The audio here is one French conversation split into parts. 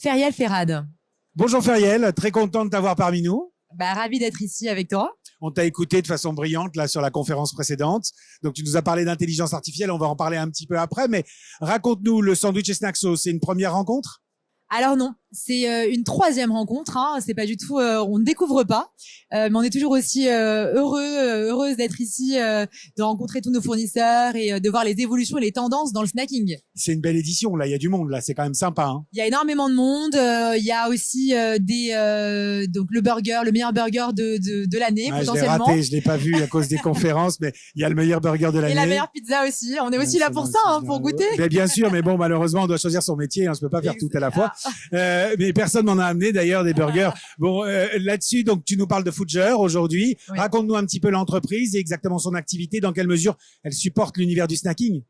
Feriel Ferrad. Bonjour Feriel, très content de t'avoir parmi nous. Ravi d'être ici avec toi. On t'a écouté de façon brillante là sur la conférence précédente. Donc tu nous as parlé d'intelligence artificielle, on va en parler un petit peu après, mais raconte-nous le sandwich et snackso, c'est une première rencontre? Alors non, c'est une troisième rencontre. C'est pas du tout, on ne découvre pas, mais on est toujours aussi heureuse d'être ici, de rencontrer tous nos fournisseurs et de voir les évolutions et les tendances dans le snacking. C'est une belle édition là, il y a du monde là, c'est quand même sympa. Hein. Il y a énormément de monde. Il y a aussi donc le burger, le meilleur burger de l'année potentiellement. Je l'ai raté, je l'ai pas vu à cause des conférences, mais il y a le meilleur burger de l'année. Et la meilleure pizza aussi. On est aussi là pour ça, pour goûter. Mais bien sûr, mais bon, malheureusement, on doit choisir son métier, on ne peut pas faire tout à la fois. Mais personne n'en a amené d'ailleurs des burgers. Bon, là-dessus, donc tu nous parles de Foodger aujourd'hui. Oui. Raconte-nous un petit peu l'entreprise et exactement son activité, dans quelle mesure elle supporte l'univers du snacking.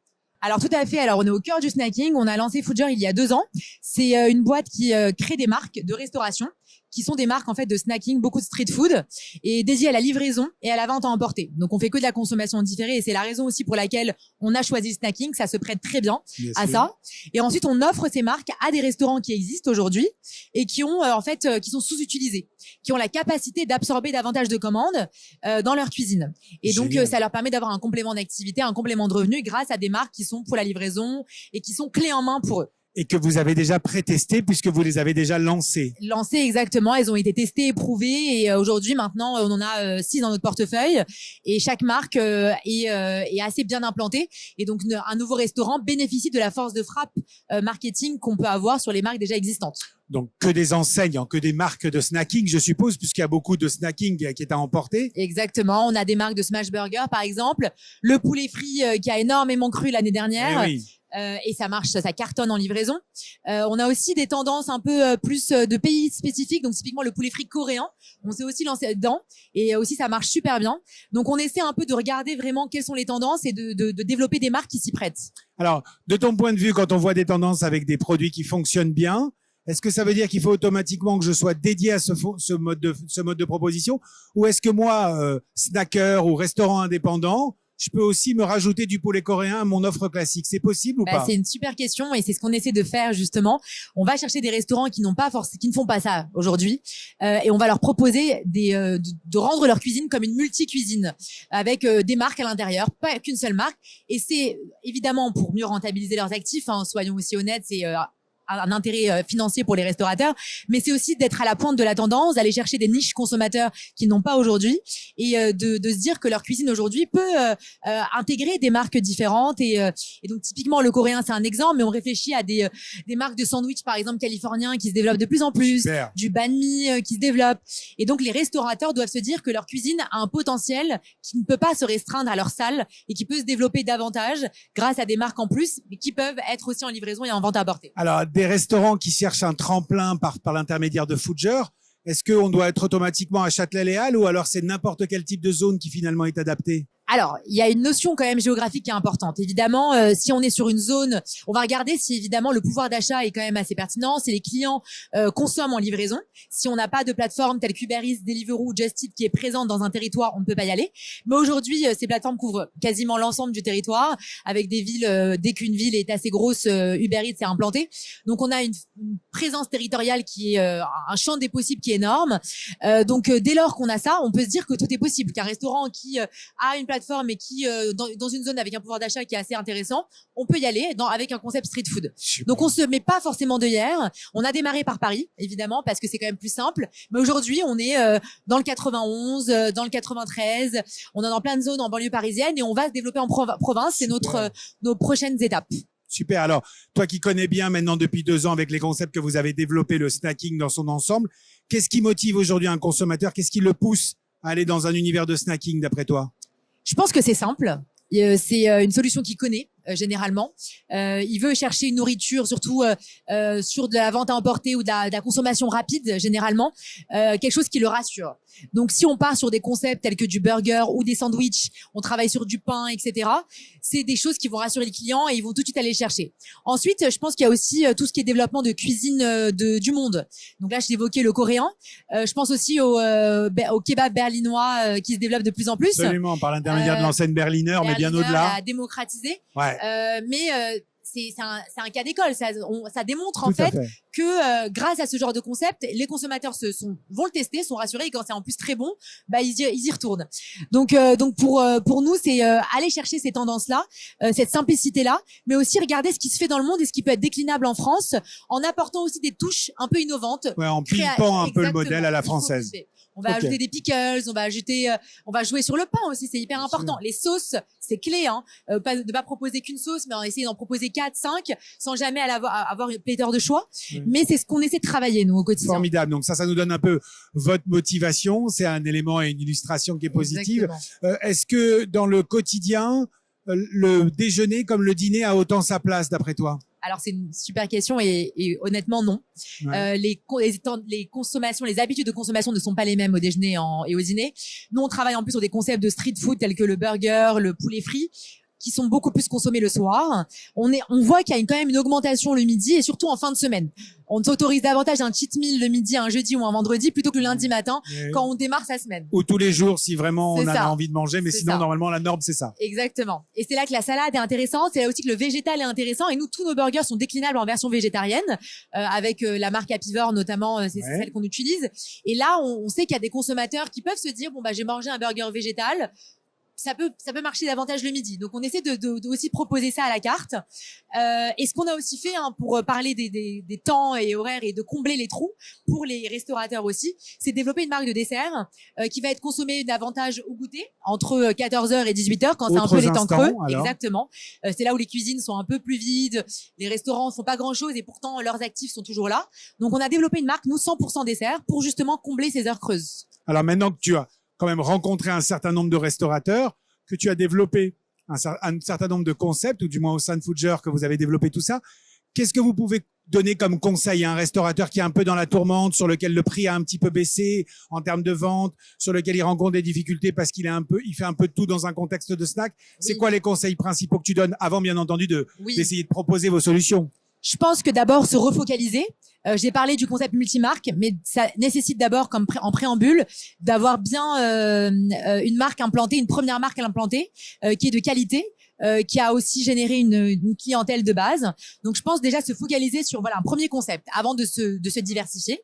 Alors tout à fait. Alors on est au cœur du snacking. On a lancé Foodger il y a 2 ans. C'est une boîte qui crée des marques de restauration, qui sont des marques en fait de snacking, beaucoup de street food, et dédiées à la livraison et à la vente à emporter. Donc on fait que de la consommation différée, et c'est la raison aussi pour laquelle on a choisi le snacking. Ça se prête très bien à ça. Et ensuite on offre ces marques à des restaurants qui existent aujourd'hui et qui ont qui sont sous-utilisés, qui ont la capacité d'absorber davantage de commandes dans leur cuisine. Et donc ça leur permet d'avoir un complément d'activité, un complément de revenus grâce à des marques qui sont pour la livraison et qui sont clés en main pour eux. Et que vous avez déjà pré-testé puisque vous les avez déjà lancés. Lancés, exactement. Elles ont été testées, éprouvées, et aujourd'hui, maintenant, on en a 6 dans notre portefeuille, et chaque marque est assez bien implantée. Et donc, un nouveau restaurant bénéficie de la force de frappe marketing qu'on peut avoir sur les marques déjà existantes. Donc, que des enseignes, que des marques de snacking, je suppose, puisqu'il y a beaucoup de snacking qui est à emporter. Exactement. On a des marques de Smash Burger, par exemple. Le poulet frit qui a énormément cru l'année dernière. Oui. Et ça marche, ça cartonne en livraison. On a aussi des tendances un peu plus de pays spécifiques, donc typiquement le poulet frit coréen. On s'est aussi lancé dedans, et aussi ça marche super bien. Donc on essaie un peu de regarder vraiment quelles sont les tendances et de développer des marques qui s'y prêtent. Alors, de ton point de vue, quand on voit des tendances avec des produits qui fonctionnent bien, est-ce que ça veut dire qu'il faut automatiquement que je sois dédié à ce mode de proposition, ou est-ce que moi, snacker ou restaurant indépendant, je peux aussi me rajouter du poulet coréen à mon offre classique? C'est possible ou pas? C'est une super question, et c'est ce qu'on essaie de faire justement. On va chercher des restaurants qui ne font pas ça aujourd'hui, et on va leur proposer de rendre leur cuisine comme une multi-cuisine avec des marques à l'intérieur, pas qu'une seule marque. Et c'est évidemment pour mieux rentabiliser leurs actifs. Soyons aussi honnêtes, c'est un intérêt financier pour les restaurateurs, mais c'est aussi d'être à la pointe de la tendance, d'aller chercher des niches consommateurs qu'ils n'ont pas aujourd'hui, et de se dire que leur cuisine aujourd'hui peut intégrer des marques différentes. Et donc typiquement le coréen c'est un exemple, mais on réfléchit à des marques de sandwich par exemple californiens qui se développent de plus en plus. Super. Du banh mi qui se développe. Et donc les restaurateurs doivent se dire que leur cuisine a un potentiel qui ne peut pas se restreindre à leur salle et qui peut se développer davantage grâce à des marques en plus, mais qui peuvent être aussi en livraison et en vente à emporter. Alors, des restaurants qui cherchent un tremplin par l'intermédiaire de Foodger, est-ce qu'on doit être automatiquement à Châtelet-Les-Halles, ou alors c'est n'importe quel type de zone qui finalement est adapté? Alors, il y a une notion quand même géographique qui est importante. Évidemment, si on est sur une zone, on va regarder si évidemment le pouvoir d'achat est quand même assez pertinent, si les clients consomment en livraison. Si on n'a pas de plateforme telle qu'Uber Eats, Deliveroo ou Just Eat qui est présente dans un territoire, on ne peut pas y aller. Mais aujourd'hui, ces plateformes couvrent quasiment l'ensemble du territoire, avec des villes, dès qu'une ville est assez grosse, Uber Eats est implanté. Donc on a une présence territoriale qui est un champ des possibles qui est énorme. Donc dès lors qu'on a ça, on peut se dire que tout est possible. Qu'un restaurant qui a une plateforme et qui dans une zone avec un pouvoir d'achat qui est assez intéressant, on peut y aller avec un concept street food. Super. Donc on se met pas forcément d'œillères. On a démarré par Paris évidemment parce que c'est quand même plus simple, mais aujourd'hui on est dans le 91, dans le 93, on est dans plein de zones en banlieue parisienne, et on va se développer en province. C'est nos prochaines étapes. Super. Alors, toi qui connais bien maintenant depuis 2 ans avec les concepts que vous avez développés, le snacking dans son ensemble, qu'est-ce qui motive aujourd'hui un consommateur? Qu'est-ce qui le pousse à aller dans un univers de snacking d'après toi? Je pense que c'est simple. C'est une solution qu'il connaît généralement. Il veut chercher une nourriture, surtout sur de la vente à emporter ou de la consommation rapide généralement, quelque chose qui le rassure. Donc si on part sur des concepts tels que du burger ou des sandwichs, on travaille sur du pain, etc. C'est des choses qui vont rassurer le client et ils vont tout de suite aller chercher. Ensuite, je pense qu'il y a aussi tout ce qui est développement de cuisine du monde. Donc là, je l'évoquais, le coréen. Je pense aussi au kebab berlinois qui se développe de plus en plus. Absolument, par l'intermédiaire de l'enseigne Berliner, mais bien au-delà. À démocratiser. Ouais. Mais c'est un cas d'école. Ça démontre en Tout à fait que grâce à ce genre de concept, les consommateurs vont le tester, sont rassurés et quand c'est en plus très bon, bah ils y retournent. Donc pour nous, c'est aller chercher ces tendances-là, cette simplicité-là, mais aussi regarder ce qui se fait dans le monde et ce qui peut être déclinable en France, en apportant aussi des touches un peu innovantes. Ouais, en pimpant un peu le modèle à la française. On va ajouter des pickles, on va jouer sur le pain aussi, c'est hyper important. Les sauces, c'est clé, hein. De pas proposer qu'une sauce, mais essayer d'en proposer 4, 5, sans jamais avoir une pléthore de choix. Mais c'est ce qu'on essaie de travailler, nous, au quotidien. Formidable. Donc ça nous donne un peu votre motivation. C'est un élément et une illustration qui est positive. Est-ce que dans le quotidien, le déjeuner comme le dîner a autant sa place, d'après toi? Alors c'est une super question et honnêtement non. Ouais. Les consommations, les habitudes de consommation ne sont pas les mêmes au déjeuner et au dîner. Nous on travaille en plus sur des concepts de street food tels que le burger, le poulet frit, qui sont beaucoup plus consommés le soir. On voit qu'il y a quand même une augmentation le midi et surtout en fin de semaine. On s'autorise davantage un cheat meal le midi, un jeudi ou un vendredi plutôt que le lundi matin quand on démarre sa semaine. Ou tous les jours si vraiment on a envie de manger, mais sinon normalement la norme c'est ça. Exactement. Et c'est là que la salade est intéressante, c'est là aussi que le végétal est intéressant et nous tous nos burgers sont déclinables en version végétarienne avec la marque Apivore notamment, c'est celle qu'on utilise. Et là on sait qu'il y a des consommateurs qui peuvent se dire bon bah j'ai mangé un burger végétal. Ça peut marcher davantage le midi. Donc on essaie de aussi proposer ça à la carte. Et ce qu'on a aussi fait pour parler des temps et horaires et de combler les trous pour les restaurateurs aussi, c'est développer une marque de dessert qui va être consommée davantage au goûter entre 14h et 18h quand c'est un peu les temps creux. Alors. Exactement. C'est là où les cuisines sont un peu plus vides, les restaurants font pas grand-chose et pourtant leurs actifs sont toujours là. Donc on a développé une marque nous 100% dessert pour justement combler ces heures creuses. Alors maintenant que tu as quand même rencontré un certain nombre de restaurateurs, que tu as développé un certain nombre de concepts, ou du moins au sein de Foodger que vous avez développé tout ça, qu'est-ce que vous pouvez donner comme conseil à un restaurateur qui est un peu dans la tourmente, sur lequel le prix a un petit peu baissé en termes de vente, sur lequel il rencontre des difficultés parce qu'il fait un peu de tout dans un contexte de snack? C'est quoi les conseils principaux que tu donnes avant, bien entendu, d'essayer de proposer vos solutions? Je pense que d'abord se refocaliser. J'ai parlé du concept multimarque, mais ça nécessite d'abord, comme en préambule, d'avoir bien une marque implantée, une première marque à l'implanter, qui est de qualité, qui a aussi généré une clientèle de base. Donc, je pense déjà se focaliser sur un premier concept avant de se diversifier.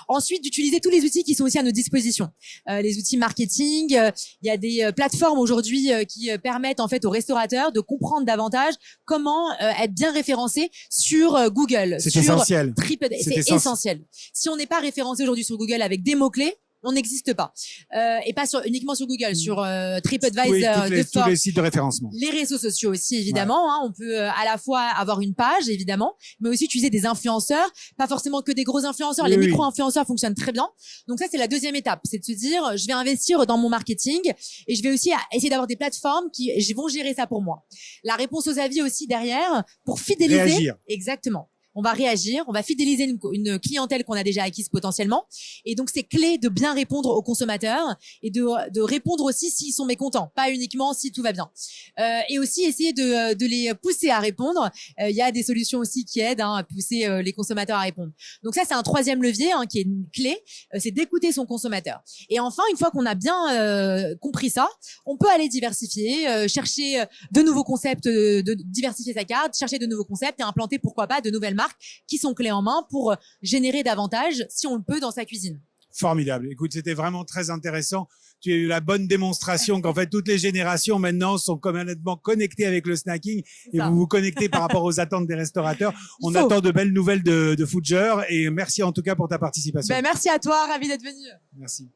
Ensuite, d'utiliser tous les outils qui sont aussi à nos dispositions. Les outils marketing, il y a des plateformes aujourd'hui qui permettent en fait aux restaurateurs de comprendre davantage comment être bien référencé sur Google. C'est essentiel. C'est essentiel. Si on n'est pas référencé aujourd'hui sur Google avec des mots-clés, on n'existe pas. Et pas uniquement sur Google, sur TripAdvisor, tous les sites de référencement. Les réseaux sociaux aussi, évidemment. On peut à la fois avoir une page, évidemment, mais aussi utiliser des influenceurs, pas forcément que des gros influenceurs. Les micro-influenceurs fonctionnent très bien. Donc ça, c'est la deuxième étape. C'est de se dire, je vais investir dans mon marketing et je vais aussi essayer d'avoir des plateformes qui vont gérer ça pour moi. La réponse aux avis aussi derrière, pour fidéliser. Réagir. Exactement. On va réagir, on va fidéliser une clientèle qu'on a déjà acquise potentiellement. Et donc, c'est clé de bien répondre aux consommateurs et de répondre aussi s'ils sont mécontents, pas uniquement si tout va bien. Et aussi essayer de les pousser à répondre. Il y a des solutions aussi qui aident à pousser les consommateurs à répondre. Donc ça, c'est un troisième levier qui est une clé, c'est d'écouter son consommateur. Et enfin, une fois qu'on a bien compris ça, on peut aller diversifier, chercher de nouveaux concepts, de diversifier sa carte, chercher de nouveaux concepts et implanter, pourquoi pas, de nouvelles marques qui sont clés en main pour générer davantage, si on le peut, dans sa cuisine. Formidable. Écoute, c'était vraiment très intéressant. Tu as eu la bonne démonstration qu'en fait, toutes les générations maintenant sont complètement connectées avec le snacking et vous vous connectez par rapport aux attentes des restaurateurs. On attend de belles nouvelles de Foodger et merci en tout cas pour ta participation. Merci à toi, ravi d'être venu. Merci.